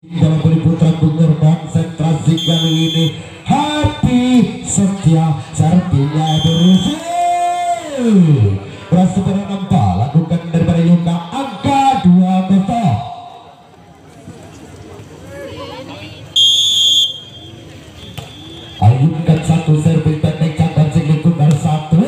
Dalam peliputan Bungur konsentrasi kali ini hati setia serpinya berusia berhasil nampak lakukan daripada Yoga angka 2-0. Ayunkan satu servis pendek cangkang singgi tunggal satu.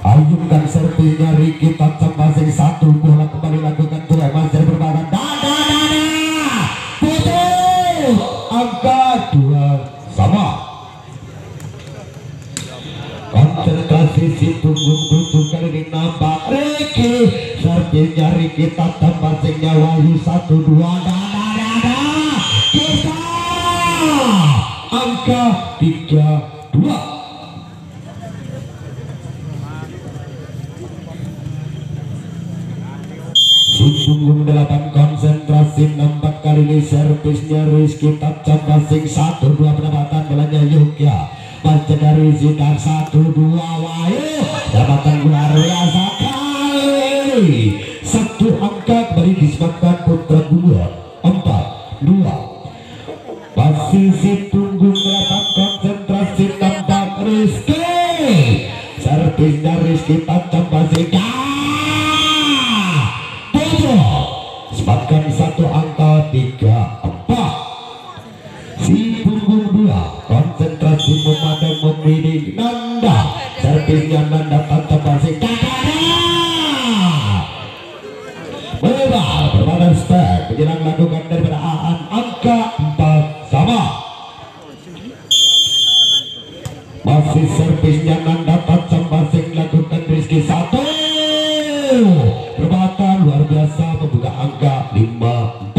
Ayunkan servisnya Ricky tancap masing satu bola kembali lakukan tuai masih berbadan dada putus angka 2 sama. Konsentrasi si punggung tutup kali ini nambah Ricky servisnya Ricky tancap masingnya Wahyu 1-2 dada kita angka 3-2. Punggung 8 konsentrasi nampak kali ini servisnya Rizky tancap masing 1-2 penempatan belanja Yogya baca dari Zidar 1-2 Wahyu dapatan luar biasa kali satu angka kembali disebabkan Putra Bungur 4-2. Masih si punggung 8 konsentrasi nampak Rizky servisnya Rizky tancap masing sebabkan satu angka 3-4. Si punggung 2 konsentrasi memadam membidik Nanda servisnya Nanda tancap masing bebal berbadan step penyelang lakukan daripada Aan angka 4 sama. Masih servisnya Nanda tancap masing lakukan Rizky 1 perbatan luar biasa membuka angka 5-4.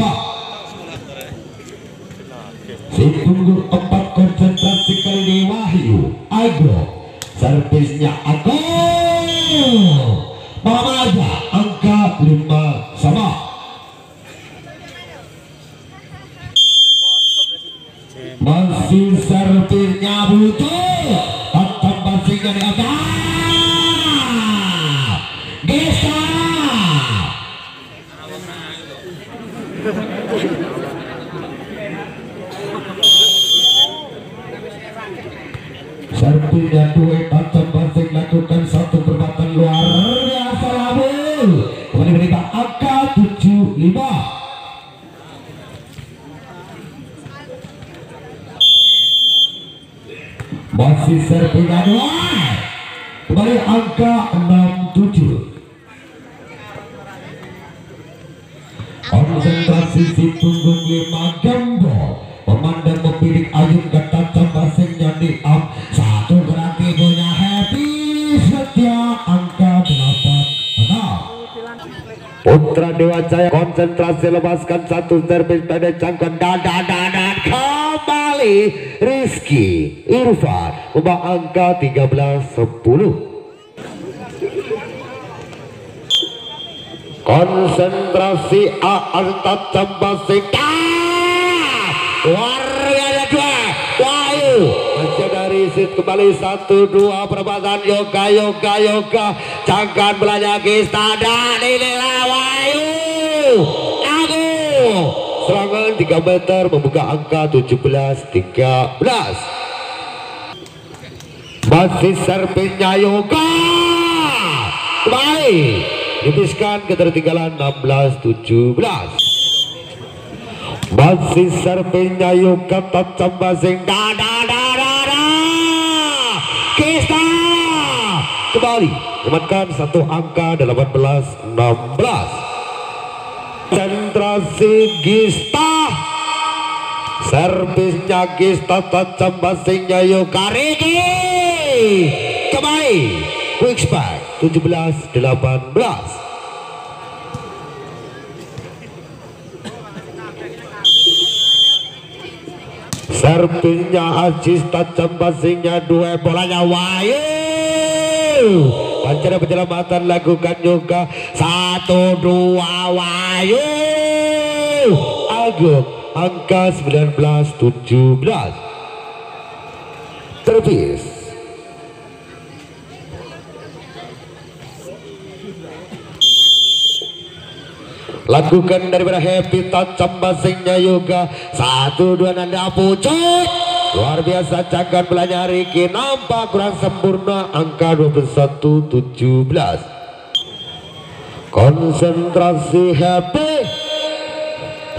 Si punggung 4 konsentrasi kali ini Wahyu Agro servisnya Agro Mamaja angka 5 sama. Masih servisnya Butuh tancap masingnya di atas Gesa servisnya dua tancap masing lakukan satu perbatan luar biasa labul kembali berita angka 7-5. Masih servisnya dua kembali angka 6-7. Konsentrasi si punggung 5 gembol pemandang membidik Ayun ke tancap masingnya di up satu berarti punya Happy setia angka 8-6. Putra Dewa Jaya konsentrasi lepaskan satu servis pendek cangkang dada kembali Rizky Irfan membawa angka 13-10. Konsentrasi Aan tancap masing luar biasa dua Wahyu masih dari sit kembali 1-2 perempatan Yoga cangkang belanja Gista dan inilah Wahyu Aku serangan 3 meter membuka angka 17-13. Masih servisnya Yoga kembali dipiskan ketertinggalan 16-17. Masih servisnya Yoga tancap masing Kista kembali menekan satu angka 18-16. Konsentrasi Gista servisnya Gista tancap masingnya Yoga Riki kembali quick spike 17-18. Servisnya Aziz tancap masingnya dua bolanya Wahyu Pancana penyelamatan lakukan juga 1-2 Wahyu Agung angka 19-17. Servis lakukan daripada Happy, tancap basingnya Yoga. 1-2 nanda pucuk. Luar biasa cakar belanya Riki, nampak kurang sempurna. Angka 21-17. Konsentrasi Happy.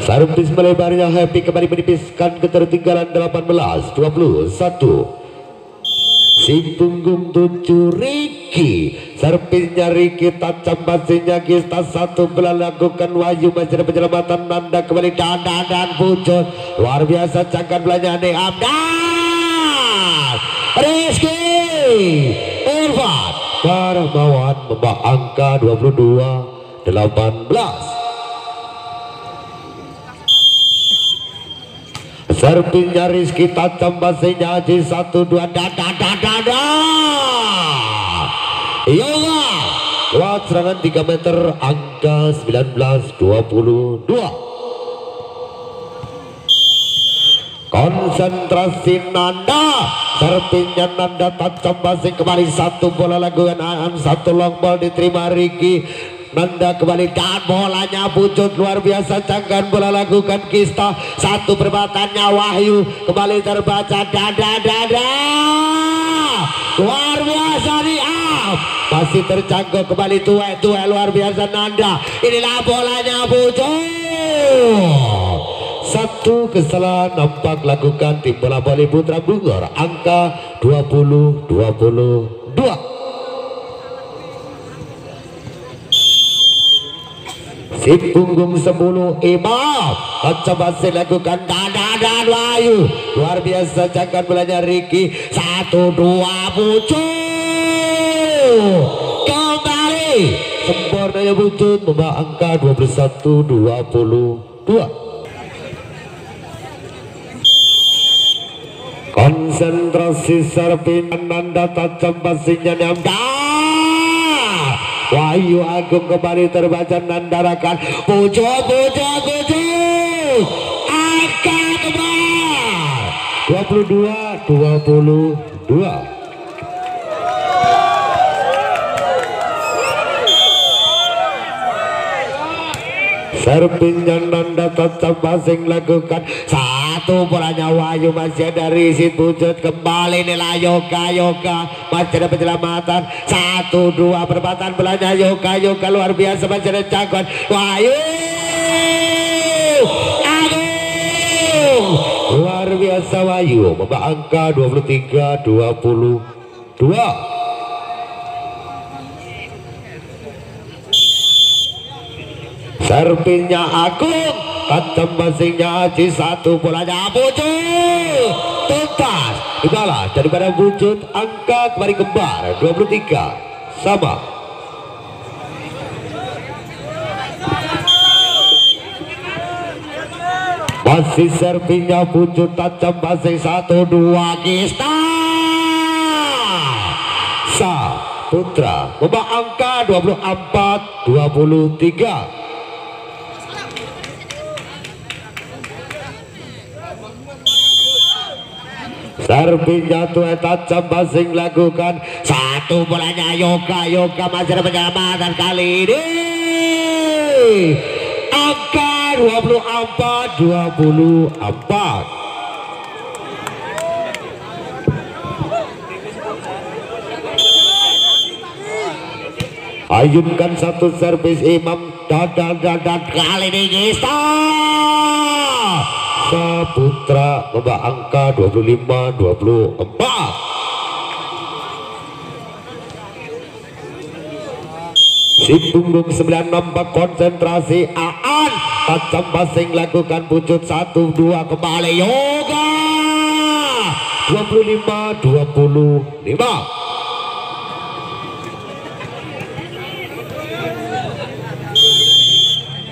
Servis melebarnya Happy kembali menipiskan ketertinggalan 18-21. Si punggung 7 Riki, servisnya Riki, tancap basingnya Gista. 1 bola lakukan Wahyu, masih ada penyelamatan Nanda kembali dan pucuk. Luar biasa cakar belanya nih Amdan Rizky Irfan Darmawan membawa angka 22-18. Servisnya Rizky, tancap basingnya Haji. 1-2 Yoga lewat serangan 3 meter, angka 19-22. Konsentrasi Nanda, servisnya Nanda, tancap basing kembali. 1 bola lakukan Aan, 1 long ball diterima Riki. Nanda kembali dan bolanya pucuk. Luar biasa cangkan bola lakukan Gista. 1 perbatannya Wahyu kembali terbaca dada. Luar biasa di up, masih terjangkau kembali tuai luar biasa Nanda. Inilah bolanya pucuk. 1 kesalahan nampak lakukan tim bola voli putra Bogor, angka 20-22. Si punggung 10 Imam, tancap basing lakukan dan Wahyu. Luar biasa cakar belanya Riki. 1-2 pucuk kembali sempurnanya butut membawa angka 21-22. Konsentrasi servis Nanda, tancap basingnya Nanda. Wahyu Agung kembali terbaca nandarakan pucuk angka kembar 22-22. Servisnya Nanda, tancap basing lakukan. 1 bolanya Wahyu, masih ada Rizky pucuk kembali nilai Yoga masih ada penyelamatan. 1-2 perempatan bolanya Yoga luar biasa, masih ada cangkon Wahyu Agung. Luar biasa Wahyu membawa angka 23-22. Servisnya Agung, tancap basingnya Haji. 1 bolanya pucuk tuntas dibalas daripada pucuk, angka kembali kembar 23 sama. Masih servisnya pucuk, tancap basing. 1-2 Gista Saputra membawa angka 24-23. Servisnya tuai, tancap basing lakukan. 1 bolanya Yoga masih ada penyelamatan kali ini. Angka 24-24. Ayunkan 1 servis Imam dan kali ini Gista Saputra membawa angka 25-24. Si punggung 9 nampak konsentrasi Aan, tancap basing lakukan pucuk. 1-2 kembali Yoga 25-25.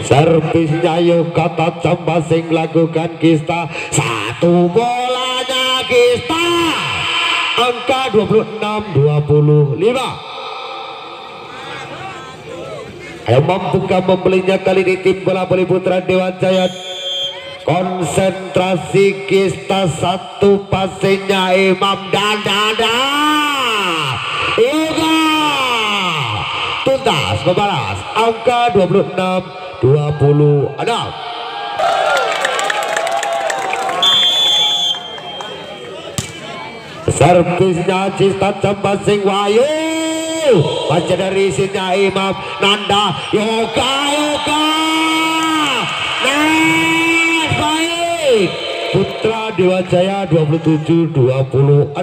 Servisnya Yoga, tancap basing lakukan Gista. 1 bolanya Gista, angka 26-25. Ayo mampukah membelinya kali ini tim bola voli putra Dewan Jaya konsentrasi kita satu passingnya Imam Dada Yoga tuntas membalas angka 26-26. Servisnya Cista Cembasing Wahyu baca dari sini Imam Nanda Yoga nice baik Putra Dewa Jaya 27-26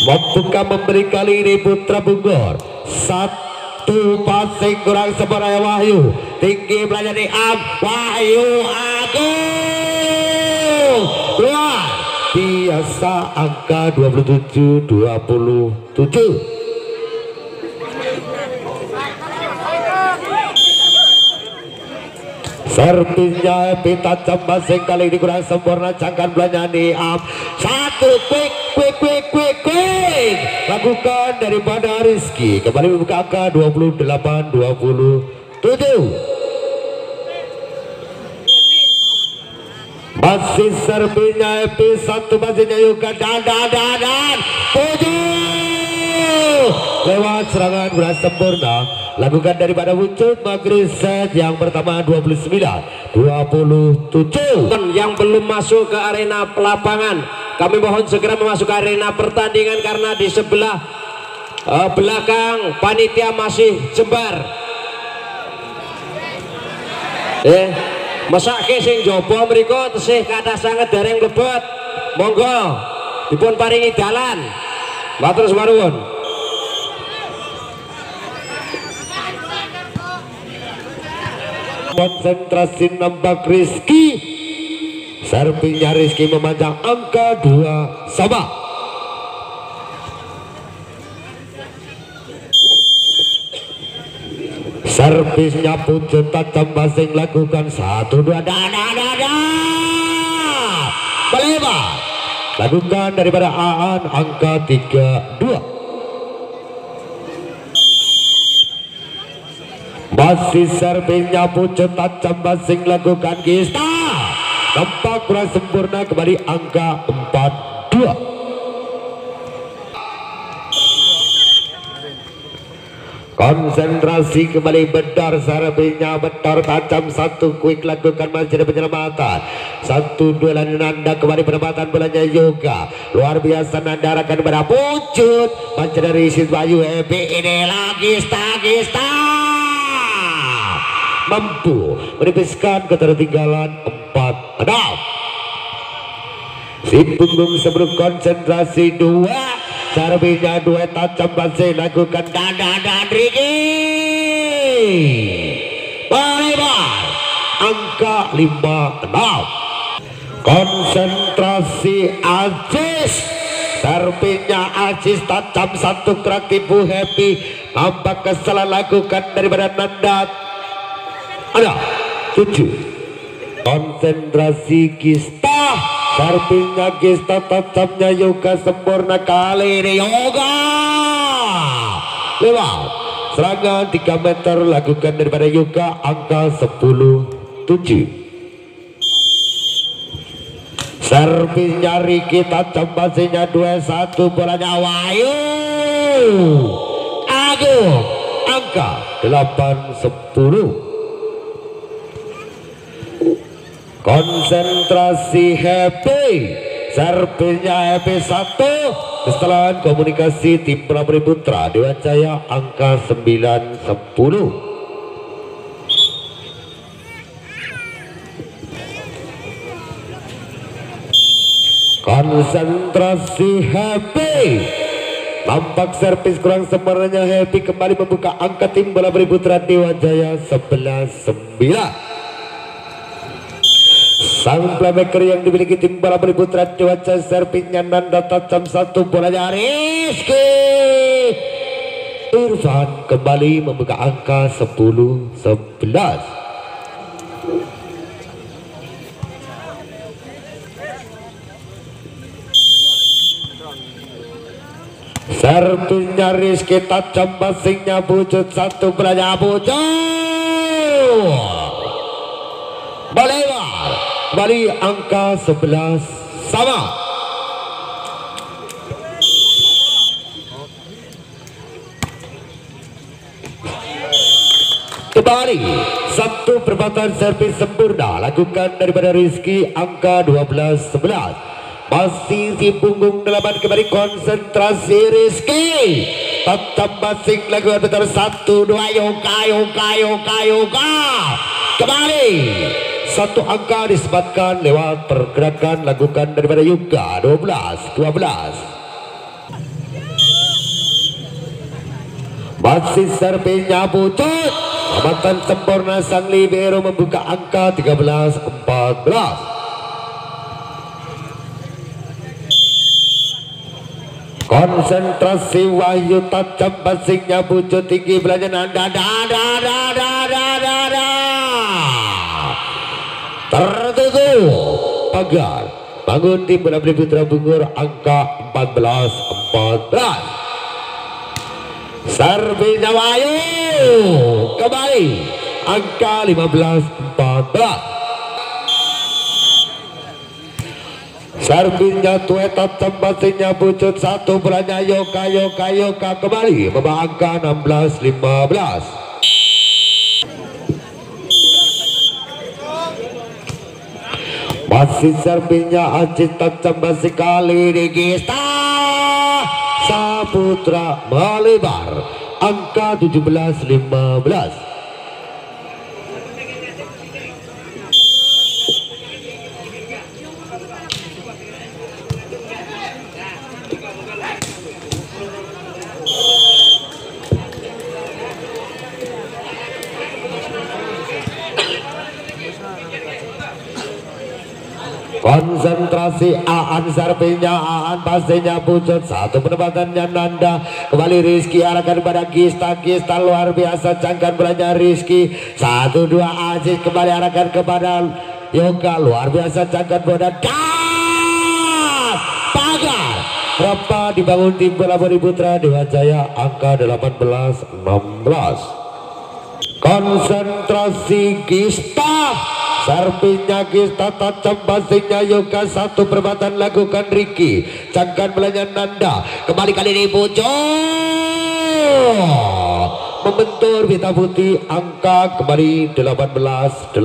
mampukah memberi kali ini Putra Bogor satu passing kurang sempurna Wahyu tinggi belanja di Wahyu Agung luar biasa angka 27-27. Servisnya Pita Cembasing kali ini kurang sempurna cangkan belanja di satu quick lakukan daripada Rizky kembali membuka angka 28-27. Masih servisnya EP1 masih Yoga dan 7 lewat serangan berat sempurna lakukan daripada Wujud Magriset yang pertama 29-27. Yang belum masuk ke arena pelapangan kami mohon segera memasuki arena pertandingan karena di sebelah belakang panitia masih jembar mesake sing jaba mriku tesih kathah sanget dereng mlebet monggo dipun paringi dalan matur suwun. Konsentrasi nampak Rizky servingnya Rizky memanjang angka 2 sama. Servisnya Pucuk Cembasing lakukan 1-2 melebar lakukan daripada Aan angka 3-2. Masih servisnya Pucuk Cembasing lakukan Gista nampak kurang sempurna kembali angka 4-2. Konsentrasi kembali Bedar servisnya Bedar tajam satu quick lakukan masih ada penyelamatan 1-2 Nanda kembali penempatan bolanya Yoga luar biasa Nanda akan pada Pucuk masih dari Siswayu ini lagi Gista mampu menipiskan ketertinggalan 4-6. Si punggung sebelum konsentrasi 2 servisnya dueta Cembasing lakukan dan Riki melebar angka 5-6. Konsentrasi Aziz servisnya Aziz tajam satu kerak tipu Happy nampak kesalahan lakukan daripada Nanda ada 7. Konsentrasi Gista servisnya Gista tajamnya Yoga sempurna kali ini Yoga lewat serangan 3 meter lakukan daripada Yoga angka 10-7. Servisnya Riki tajam basenya 2-1 bolanya Wahyu Agung angka 8-10. Konsentrasi Happy servisnya Happy 1 kesalahan komunikasi tim Pramuri Putra Dewa Jaya angka 9-10. Konsentrasi Happy nampak servis kurang sempurnanya Happy kembali membuka angka tim Pramuri Putra Dewa Jaya 11-9. Sang playmaker yang dimiliki tim Pramuri Putra Dewa Jaya servisnya Nanda tajam satu bolanya Rizky Irfan kembali membuka angka 10-11. Servisnya Rizky tajam basingnya Pucuk satu bolanya Pucuk kembali angka 11 sama. Kembali satu perempatan servis sempurna lakukan daripada Rizky angka 12-11. Masih di punggung 8 kembali konsentrasi Rizky. Tetap masing lakukan betul 1-2 yoga. Kembali satu angka disematkan lewat pergerakan lakukan daripada Yoga 12-12. Masih servisnya pucut. Amatan sempurna sang libero membuka angka 13-14. Konsentrasi Wahyu tajam basingnya pucut tinggi belanja nanda tertutup pagar bangun tim bola Putra Bungur angka 14-14. Servisnya Wahyu kembali angka 15-14. Servisnya Tueta tempatnya pucut satu belanja Yoka kembali membawa angka 16-15. Masih servisnya Aziz tajam masih kali di Gista Saputra melebar angka 17-15. Konsentrasi Aan servisnya Aan pastinya pucut satu penempatannya Nanda kembali Rizky arahkan kepada Gista luar biasa cangkan belanja Rizky 1-2 Aziz kembali arahkan kepada Yoga luar biasa cangkan bola dan pagar berapa dibangun tim bola Putra Dewa Jaya angka 18-16. Konsentrasi Gista servisnya Gista tajam basingnya Yoga satu perempatan lakukan Ricky cangkan belanja Nanda kembali kali ini pucuk membentur Bita Putih angka kembali 18-18.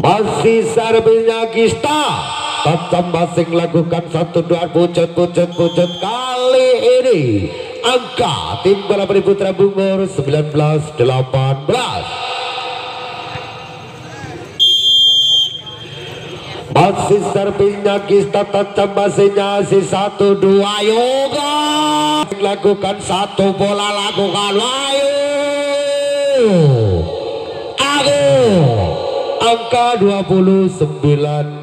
Masih servisnya Gista tajam basing lakukan 1-2 pucut kali ini angka tim bola Putra Bungur 19-18. Masih servisnya Gista tajam basingnya si 1-2 Yoga lakukan satu bola lakukan Wahyu angka 20-19.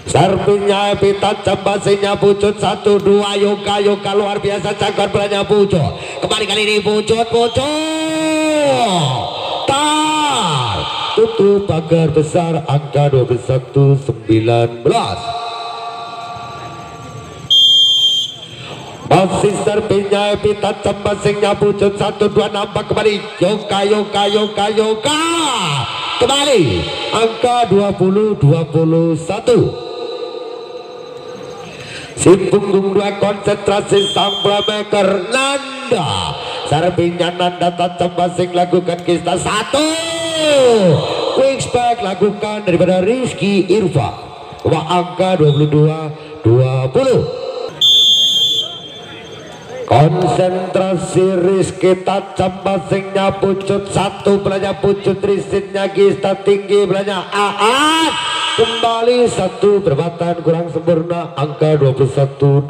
Servisnya Epi tajam basingnya pucut 1-2 Yoga luar biasa cangkar belanya pucut kembali kali ini pucut tar tutup pagar besar angka 21-19. Masih servisnya Epi tajam basingnya pucut 1-2 nampak kembali Yoga kembali angka 20-21. Si punggung 2 konsentrasi sang playmaker Nanda servisnya Nanda tajam basing lakukan Gista 1 wingsback lakukan daripada Rizky Irfa angka 22-20. Konsentrasi Rizky tajam basingnya pucut satu belanja pucut Rizkynya Gista tinggi belanja Aan kembali satu perempatan kurang sempurna angka 21-22.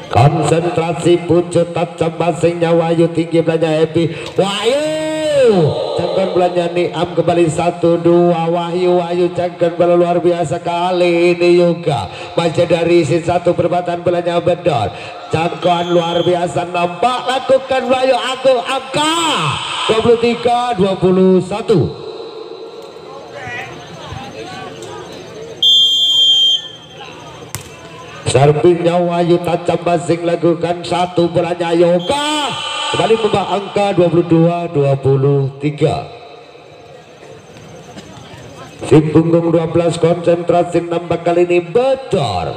Konsentrasi pucut tajam basingnya Wahyu tinggi belanja Happy Wahyu cangkan belanja Niam kembali 1-2 Wahyu cangkan bola luar biasa kali ini juga masih dari satu perempatan belanja Bedor cangkan luar biasa nampak lakukan Wahyu angka 23-21. Servisnya Wahyu tajam basing lakukan satu bolanya Yoga kembali membawa angka 22-23. Si punggung 12 konsentrasi nambah kali ini bocor.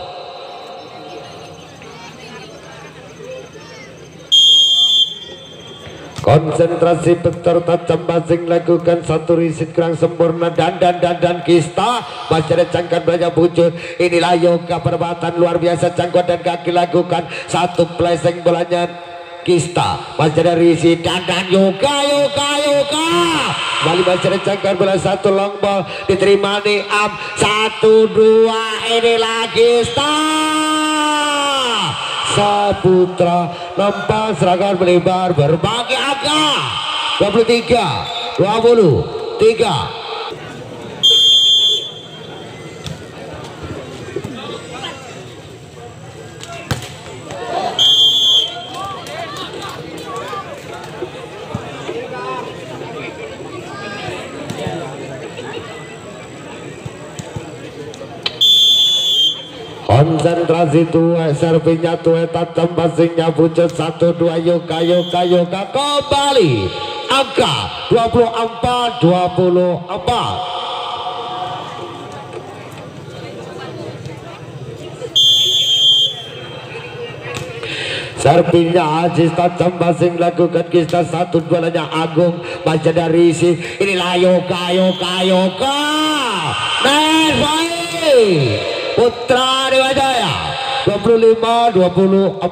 Konsentrasi betor tajam basing lakukan satu riset kerang sempurna dan kista masih ada cangkat banyak wujud. Inilah Yoga perbuatan luar biasa cangkut dan kaki lakukan satu placing bolanya kista masih ada risi dan Yoga kembali masih ada cangkat bola satu long ball diterima nih am 1-2 inilah kista Saputra nampak serangan melebar berbagi angka 23-23. Konsentrasi tuwe servinya tuwe tajam basingnya pucet 1-2 Yoga kembali angka 24-24. Servinya Aziz tajam basing lakukan kista 1-2 lainnya Agung baca dari isi inilah Yoga naik baik Putra Dewa Jaya 25-24.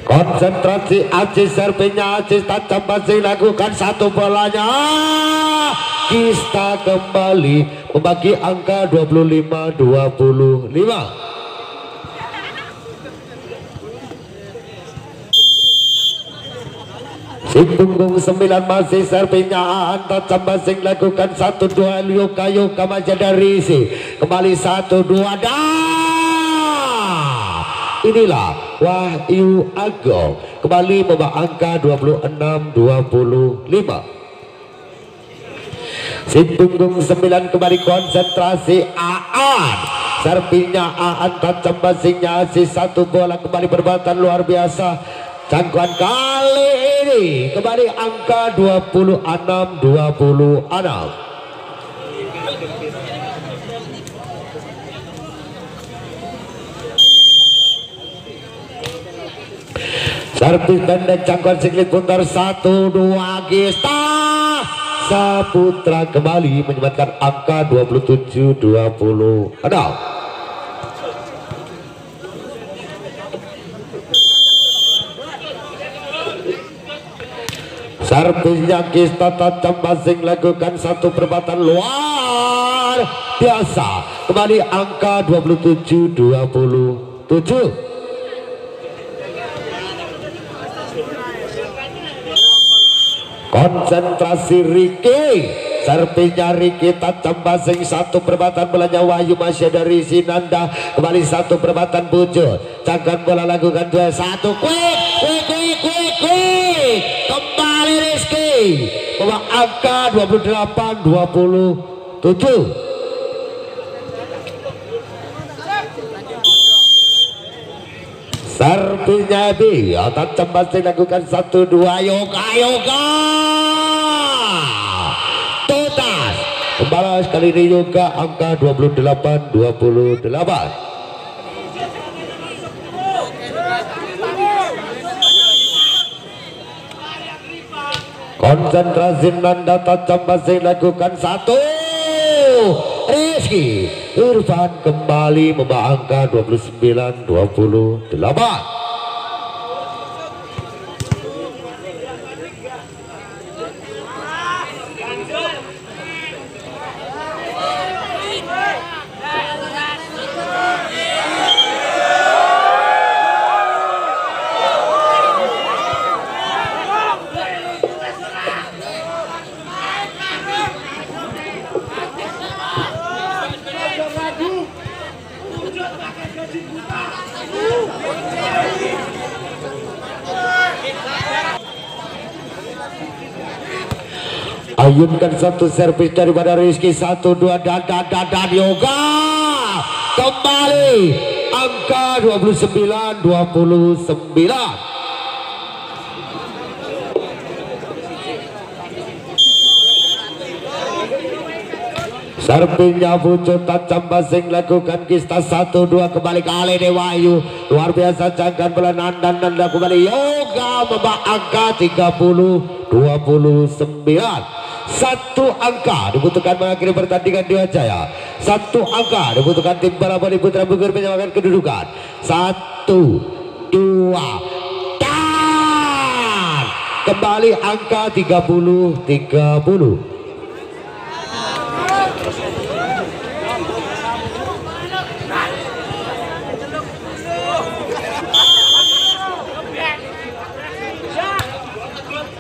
Konsentrasi Aziz servinya Aziz tajam basing lakukan satu bolanya kista kembali membagi angka 25-25. Si punggung 9 masih servinya tajam basing lakukan 1-2 Yoga masih dari si kembali 1-2 inilah Wahyu Agung kembali membawa angka 26-25. Si punggung 9 kembali konsentrasi Aan servinya Aan tajam basingnya si satu bola kembali berbatan luar biasa. Cangkuan kali ini kembali angka 26-26. Servis pendek cangkuan siklit putar 1-2 Gista Saputra kembali menyematkan angka 27-26. Servisnya Kista tajam basing lakukan satu perbuatan luar biasa kembali angka 27-27. Konsentrasi Riki servisnya Riki tajam basing satu perbuatan bolanya Wahyu masih dari Sinanda kembali satu perbuatan bujur cangkan bola lakukan 2-1 quick kembali Rizky membawa angka 28-27. Servisnya dia tajam basing lakukan 1-2 Yoga tuntas membalas kali ini Yoga angka 28-28. Konsentrasi Nanda tajam basing lakukan 1 Rizky Irfan kembali membawa angka 29-28. Ayunkan satu servis daripada Rizky, 1-2 dan yoga kembali angka 29. Serpinya Pucuk tajam basing lakukan kista 1-2 kembali kali ini Wahyu luar biasa jangkan belanan dan kembali yoga membak angka 30-29. Satu angka dibutuhkan mengakhiri pertandingan Dewa Jaya. Satu angka dibutuhkan tim bola voli putra Bogor menyamakan kedudukan 1-2 dan kembali angka 30-30.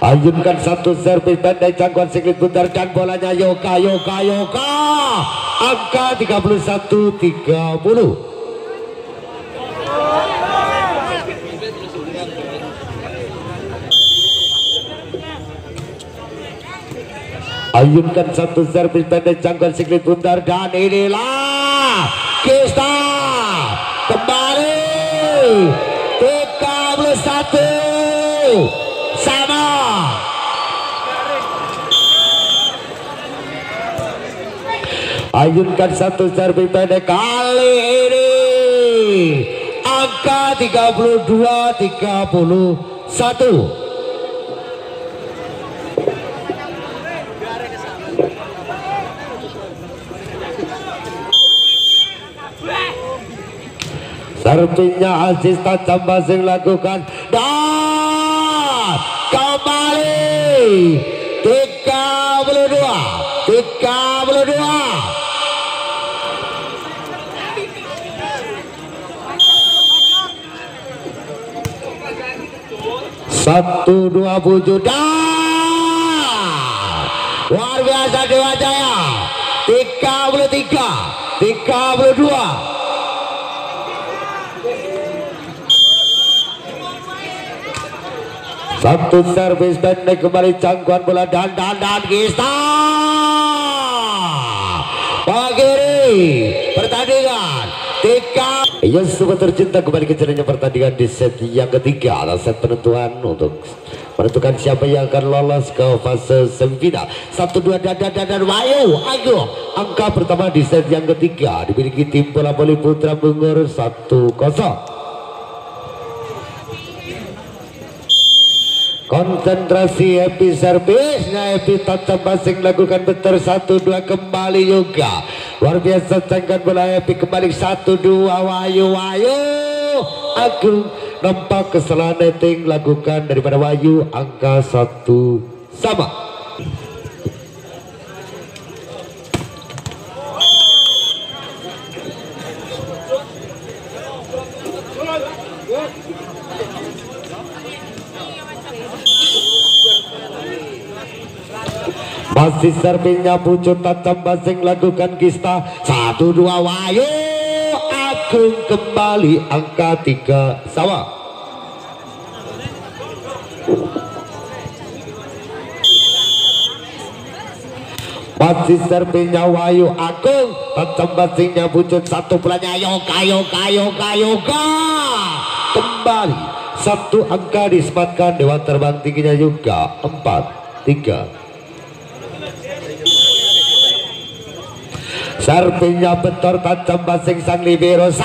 Ayunkan satu servis pendek jangkauan siklit putar dan bolanya yoga angka 31-30. Ayunkan satu servis pendek jangkauan siklit putar dan inilah kista kembali 31 sama. Ayunkan satu servis pendek kali ini angka 32-31. Servisnya Aziz tajam basing lakukan dan kembali 32. Satu dua puju dan luar biasa Dewa Jaya 33-32. Satu servis pendek kembali jangkauan bola dan kista mengakhiri pertandingan 3. Ya sobat tercinta, kembali ke jalannya pertandingan di set yang ketiga atau set penentuan untuk menentukan siapa yang akan lolos ke fase semifinal. 1-2 dan Wahyu ayo angka pertama di set yang ketiga dimiliki tim bola voli putra Bogor 1-0. Konsentrasi Happy servisnya, Happy tajam basing lakukan betul 1-2 kembali yoga luar biasa jangkan bola Happy kembali 1-2 Wahyu Agung nampak kesalahan netting lakukan daripada Wahyu angka 1 sama. Masih servisnya Pucuk tajam basing lakukan kista 1-2 Wahyu Agung kembali angka 3 sama. Masih servisnya Wahyu Agung tajam basingnya Pucuk 1 pelanya yoga kembali 1 angka disematkan Dewa terbang tingginya yoga 4-3. Serpinya betor tajam basing sang libero 1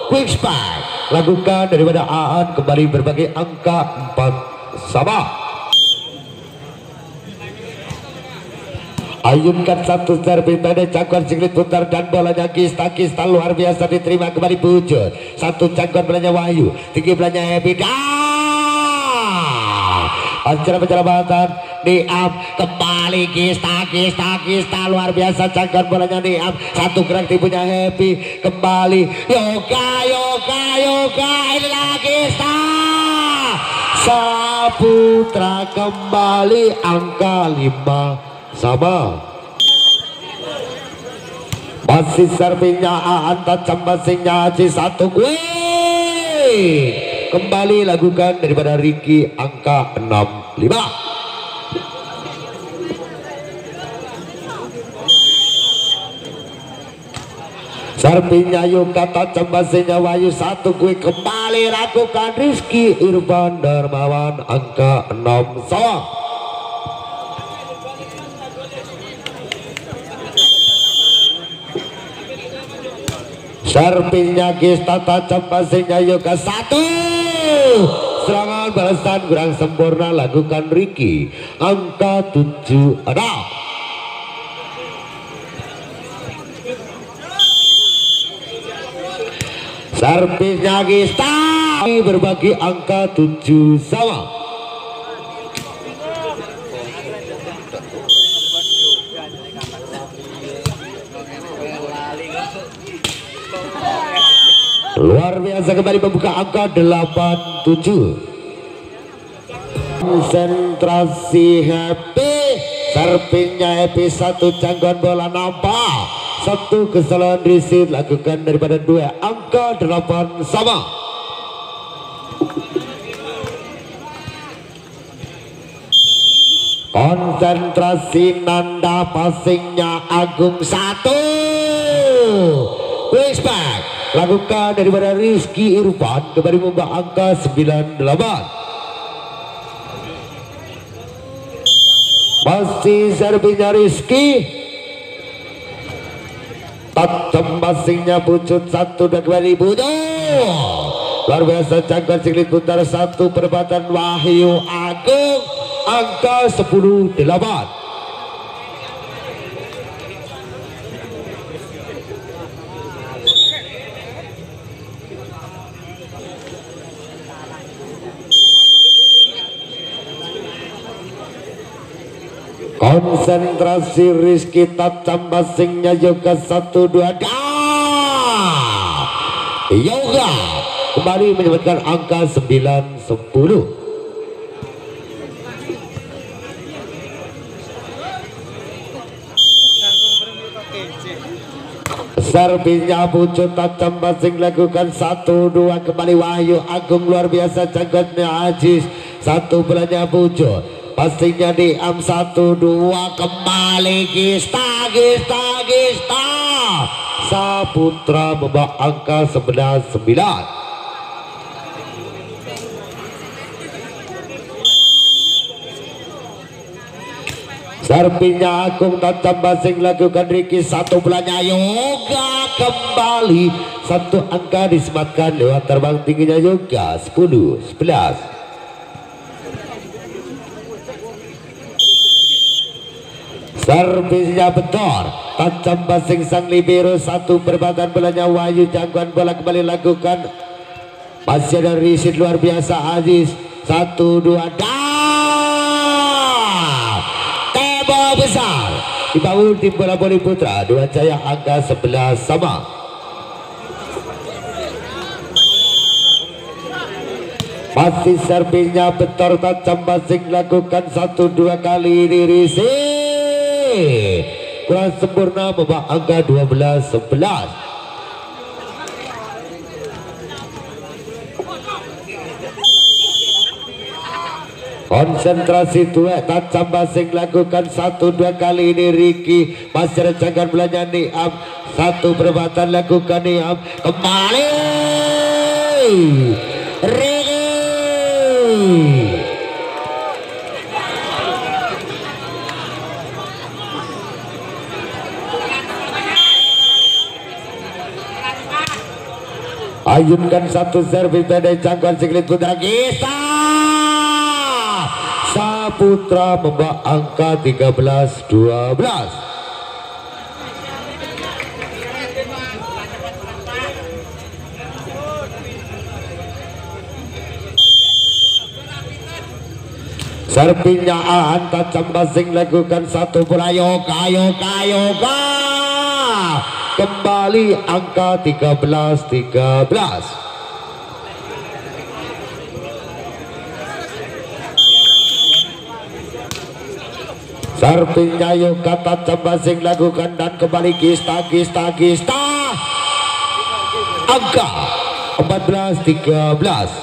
quick spike lakukan daripada Aan kembali berbagai angka 4 sama. Ayunkan satu servis pendek jangkauan siklit putar dan bolanya kista luar biasa diterima kembali Pucuk 1 jangkauan bolanya Wahyu tinggi bolanya Happy penyelamatan Niam kembali kista luar biasa jangkauan bolanya Niam 1 gerak tipunya Happy kembali yoga inilah kista Saputra kembali angka 5 sama. Masih servisnya Aan tajam basingnya Haji 1 kembali lakukan daripada Ricky angka 6-5. Serpinya Yoga tajam basinya Wahyu satu gue kembali lakukan Rizky Irfan Darmawan angka 6 sawang. Serpinya Gista tajam basinya Yoga satu. Serangan balasan kurang sempurna lakukan Ricky angka 7-6. Servisnya Gista berbagi angka 7 sama. Luar biasa kembali membuka angka 8-7. Konsentrasi Happy. Serpinya Happy satu jangkauan bola nampak. Satu kesalahan riset lakukan daripada 2 angka 8 sama. Konsentrasi Nanda passingnya Agung 1. Wishback lakukan daripada Rizky Irfan kembali membawa angka 98. Masih servisnya Rizky. Tajam passingnya Pucut 1 dan kembali Pucut. Luar biasa jangkauan siklit putar 1 perempatan Wahyu Agung angka 10-8. Konsentrasi Rizky tajam passingnya Yoga 1-2 Yoga kembali menyebutkan angka 9-10. Servisnya Pucut tajam passing lakukan 1-2 kembali Wahyu Agung luar biasa jangkauannya Aziz 1 belanja Pucut. Pastinya di am 1-2 kembali Gista Saputra membawa angka 11-9. Serpinya Agung tajam passing lakukan Ricky 1 belanja Yoga kembali 1 angka disematkan lewat terbang tingginya Yoga 10-11. Servisnya Betor tajam passing sang libero 1 perempatan bolanya Wahyu jangkauan bola kembali lakukan masih ada riset luar biasa Aziz 1-2 tebo besar dibangun tim bola voli putra Dua Jaya angka 11 sama. Masih servisnya Betor tajam passing lakukan 1-2 kali ini riset kurang sempurna membawa angka 12-11. Konsentrasi duet tajam passing lakukan 1-2 kali ini Ricky masih ada jangkauan belanja Niam 1 perempatan lakukan Niam kembali Ricky ayunkan 1 servis dari jangkauan siklit putra Gista Saputra membawa angka 13-12. Serpinya Aan tajam passing lakukan 1 bola Yoga kembali angka 13-13. Serpinya Yoga tajam passing lakukan dan kembali Gista angka 14-13.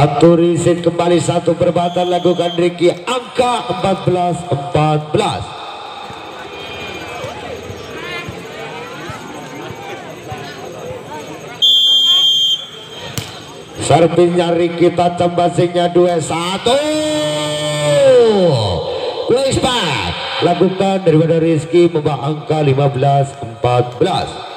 Satu reset kembali, satu perempatan lakukan Ricky, angka 14-14. Servisnya Ricky, tajam basingnya 2-1. Play back lakukan daripada Rizky, membawa angka 15-14.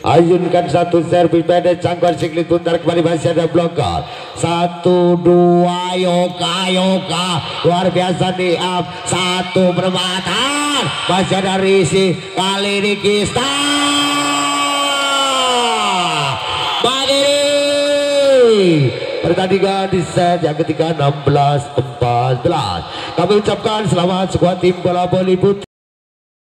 Ayunkan satu servis pendek, jangkauan siklit putar kembali, masih ada blokar. 1, 2, Yoka luar biasa nih, up. 1 perempatan, masih ada Risi, kali ini Kista Bagiri. Pertandingan di set yang ketiga 16-14. Kami ucapkan selamat skuad tim bola voli putri.